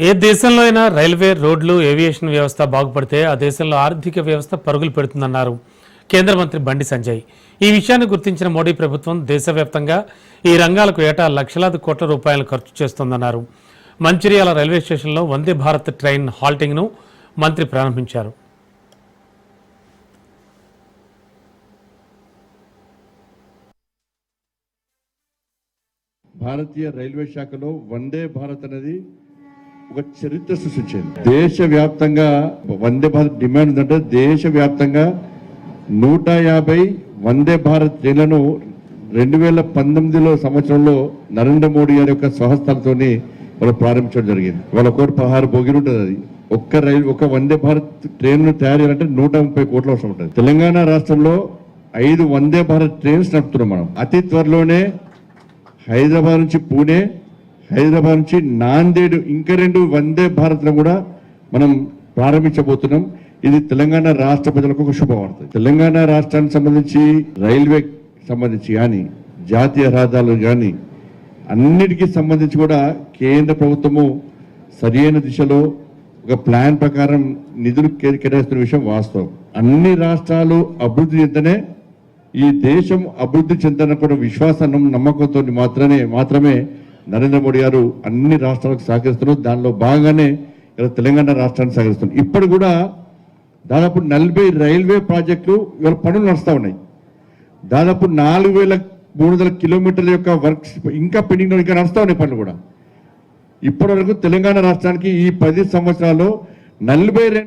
ఏ దేశంలో అయినా రైల్వే, రోడ్లు, ఏవియేషన్ వ్యవస్థ బాగుపడితే ఆ దేశంలో ఆర్థిక వ్యవస్థ పరుగులు పెడుతుందన్నారు కేంద్ర మంత్రి బండి సంజయ్. ఈ విషయాన్ని గుర్తించిన మోడీ ప్రభుత్వం దేశవ్యాప్తంగా ఈ రంగాలకు ఏటా లక్షలాది కోట్ల రూపాయలు ఖర్చు చేస్తోందన్నారు. మంచిర్యాల రైల్వే స్టేషన్లో వందే భారత్ ట్రైన్ హాల్టింగ్ను మంత్రి ప్రారంభించారు. భారతీయ రైల్వే శాఖలో వందే భారత్ అనేది ఒక చరిత్ర సృష్టించింది. దేశవ్యాప్తంగా వందే భారత్ డిమాండ్ ఉందంటే దేశవ్యాప్తంగా 150 వందే భారత్ ట్రైన్లను 2019 సంవత్సరంలో నరేంద్ర మోడీ గారి యొక్క స్వహస్తాలతో వాళ్ళు ప్రారంభించడం జరిగింది. వాళ్ళ 116 బోగీలు ఉంటుంది. అది ఒక వందే భారత్ ట్రైన్ తయారు చేయాలంటే 130 కోట్ల అవసరం ఉంటుంది. తెలంగాణ రాష్ట్రంలో 5 వందే భారత్ ట్రైన్స్ నడుపుతున్నాం మనం. అతి త్వరలోనే హైదరాబాద్ నుంచి పూణే, హైదరాబాద్ నుంచి నాందేడ్ ఇంకా 2 వందే భారత్లను కూడా మనం ప్రారంభించబోతున్నాం. ఇది తెలంగాణ రాష్ట్ర ప్రజలకు ఒక శుభవార్త. తెలంగాణ రాష్ట్రానికి సంబంధించి రైల్వే సంబంధించి కానీ జాతీయ రహదారులు కానీ అన్నిటికీ సంబంధించి కూడా కేంద్ర ప్రభుత్వము సరైన దిశలో ఒక ప్లాన్ ప్రకారం నిధులు కేటాయిస్తున్న విషయం వాస్తవం. అన్ని రాష్ట్రాలు అభివృద్ధి చెందనే ఈ దేశం అభివృద్ధి చెందన కూడా విశ్వాసం నమ్మకంతో మాత్రమే నరేంద్ర మోడీ గారు అన్ని రాష్ట్రాలకు సహకరిస్తున్నారు. దానిలో భాగంగానే ఇలా తెలంగాణ రాష్ట్రానికి సహకరిస్తున్నారు. ఇప్పుడు కూడా దాదాపు 40 రైల్వే ప్రాజెక్టులు ఇవాళ పనులు నడుస్తూ ఉన్నాయి. దాదాపు 4300 కిలోమీటర్ల యొక్క వర్క్స్ ఇంకా పెండింగ్ ఇంకా నడుస్తూ ఉన్నాయి పనులు కూడా. ఇప్పటి వరకు తెలంగాణ రాష్ట్రానికి ఈ 10 సంవత్సరాల్లో 42